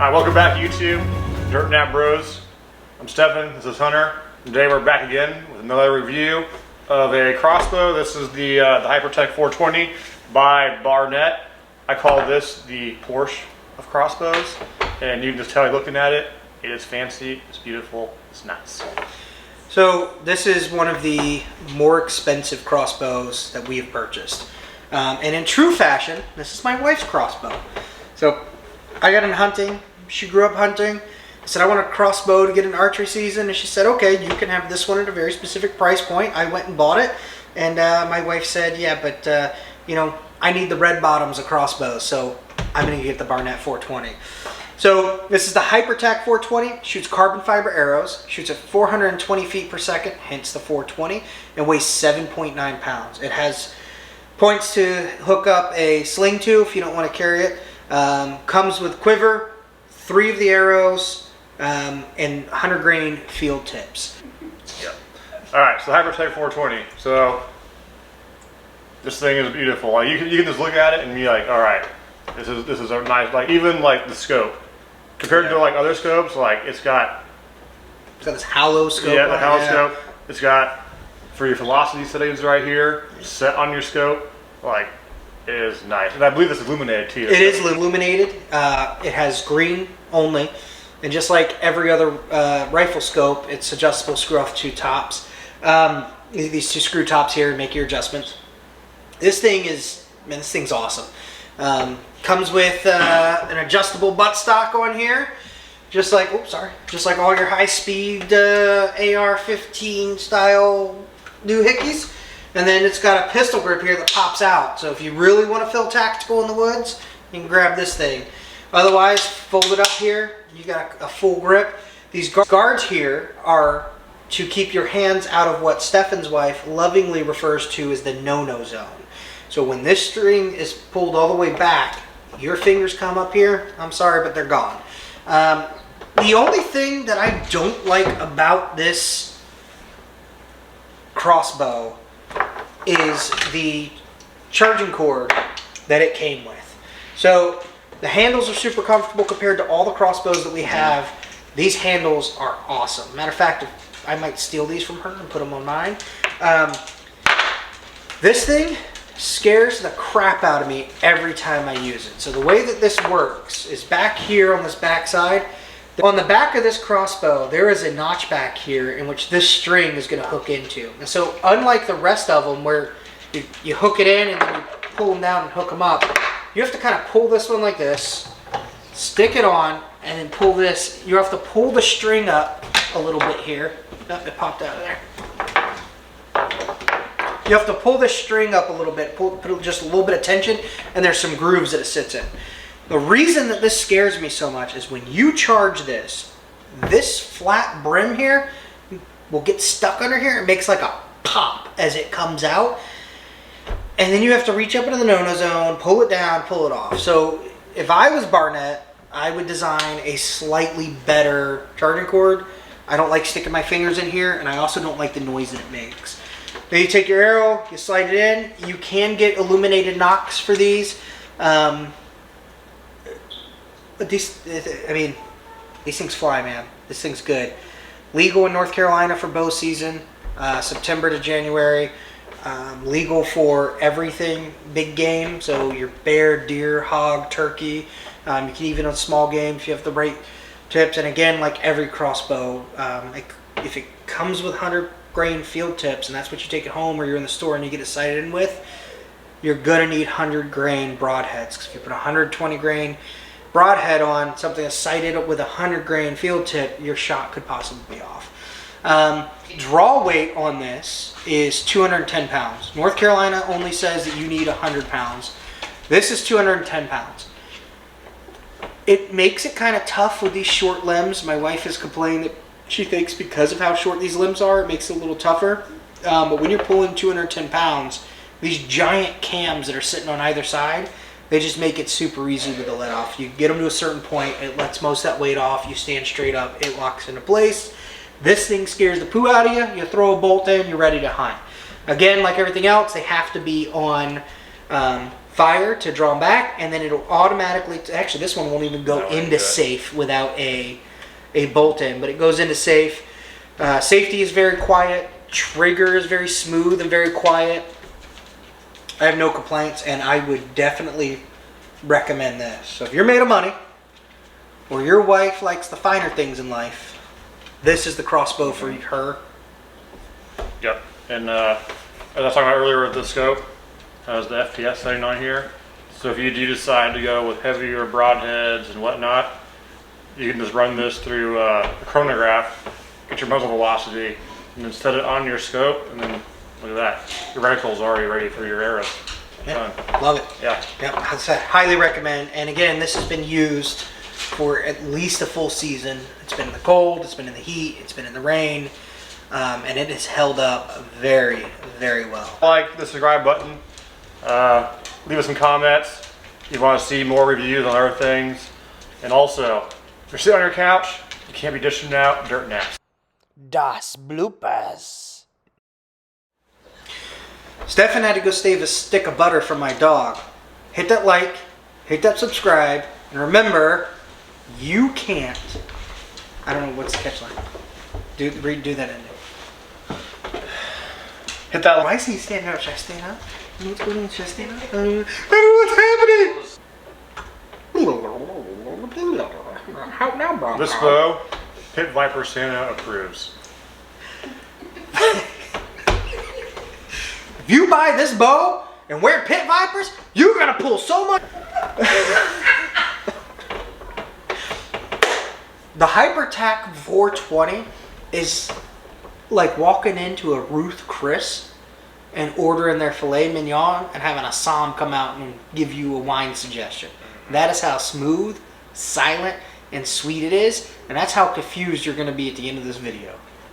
Alright, welcome back YouTube, Dirt Nap Bros. I'm Stefan, this is Hunter. Today we're back again with another review of a crossbow. This is the HyperTac 420 by Barnett. I call this the Porsche of crossbows, and you can just tell looking at it, it is fancy, it's beautiful, it's nice. So this is one of the more expensive crossbows that we have purchased. And in true fashion, this is my wife's crossbow. So I got into hunting, she grew up hunting. I said, I want a crossbow to get an archery season. And she said, okay, you can have this one at a very specific price point. I went and bought it. And my wife said, yeah, but you know, I need the red bottoms of crossbows. So I'm going to get the Barnett 420. So this is the HyperTac 420, shoots carbon fiber arrows, shoots at 420 feet per second, hence the 420, and weighs 7.9 pounds. It has points to hook up a sling to if you don't want to carry it. Comes with quiver, 3 of the arrows, and 100 grain field tips. Yep. Alright, so HyperTac 420. So this thing is beautiful. Like you can just look at it and be like, alright, this is a nice, like even like the scope. Compared to like other scopes, like it's got this hollow scope. Yeah, the hollow scope. It's got for your velocity settings right here, set on your scope. Like it is nice, and I believe it's illuminated too. It is illuminated. It has green only, and just like every other rifle scope, it's adjustable screw-off 2 tops. These 2 screw tops here make your adjustments. This thing is, man, this thing's awesome. Comes with an adjustable buttstock on here, just like, just like all your high-speed AR-15 style doohickeys. And then it's got a pistol grip here that pops out. So if you really want to feel tactical in the woods, you can grab this thing. Otherwise, fold it up here, you got a full grip. These guards here are to keep your hands out of what Stefan's wife lovingly refers to as the no-no zone. So when this string is pulled all the way back, your fingers come up here, I'm sorry, but they're gone. The only thing that I don't like about this crossbow is the charging cord that it came with. So the handles are super comfortable compared to all the crossbows that we have. These handles are awesome. Matter of fact, I might steal these from her and put them on mine. This thing scares the crap out of me every time I use it. So the way that this works is back here on this back side. On the back of this crossbow, there is a notch back here in which this string is going to hook into. And so unlike the rest of them where you hook it in and then you pull them down and hook them up, you have to kind of pull this one like this, stick it on, and then pull this. You have to pull the string up a little bit here. Oh, it popped out of there. You have to pull this string up a little bit, put just a little bit of tension, and there's some grooves that it sits in. The reason that this scares me so much is when you charge this flat brim here will get stuck under here. It makes like a pop as it comes out. And then you have to reach up into the no-no zone, pull it down, pull it off. So if I was Barnett, I would design a slightly better charging cord. I don't like sticking my fingers in here, and I also don't like the noise that it makes. Then you take your arrow, you slide it in. You can get illuminated nocks for these. But these, I mean, these things fly, man. This thing's good. Legal in North Carolina for bow season, September to January. Legal for everything big game. So your bear, deer, hog, turkey. You can even on small game if you have the right tips. And again, like every crossbow, if it comes with 100 grain field tips and that's what you take it home or you're in the store and you get it sighted in with, you're gonna need 100 grain broadheads. Because if you put 120 grain broadhead on something that's sighted with 100 grain field tip, your shot could possibly be off. Draw weight on this is 210 pounds. North Carolina only says that you need 100 pounds. This is 210 pounds. It makes it kind of tough with these short limbs. My wife has complained that she thinks because of how short these limbs are, it makes it a little tougher. But when you're pulling 210 pounds, these giant cams that are sitting on either side, they just make it super easy with the let off. You get them to a certain point, it lets most of that weight off, you stand straight up, it locks into place. This thing scares the poo out of you, you throw a bolt in, you're ready to hunt. Again, like everything else, they have to be on 5 fire to draw them back, and then it'll automatically, actually this one won't even go into safe without a bolt in, but it goes into safe. Safety is very quiet, trigger is very smooth and very quiet. I have no complaints, and I would definitely recommend this. So if you're made of money, or your wife likes the finer things in life, this is the crossbow for her. Yep, and as I was talking about earlier with the scope, has the FPS setting on here. So if you do decide to go with heavier broadheads and whatnot, you can just run this through the chronograph, get your muzzle velocity, and then set it on your scope, and then look at that. Your reticle's already ready for your arrows. Yeah, love it. Yeah. Yep, I highly recommend. And again, this has been used for at least a full season. It's been in the cold, it's been in the heat, it's been in the rain, and it has held up very, very well. Like the subscribe button. Leave us some comments if you want to see more reviews on other things. And also, if you're sitting on your couch, you can't be dishing out dirt naps. Das Bloopers. Stefan had to go save a stick of butter from my dog. Hit that like, hit that subscribe, and remember, you can't. I don't know what's the catchline. Do that ending. Hit that like. Why is he standing up? Should I stand up? You know what's going on? Should I stand up? I don't know what's happening. How now, Bronco? This bow, Pit Viper Santa approves. If you buy this bow and wear Pit Vipers, you're gonna pull so much. The HyperTac 420 is like walking into a Ruth Chris and ordering their filet mignon and having a som come out and give you a wine suggestion. That is how smooth, silent, and sweet it is, and that's how confused you're going to be at the end of this video.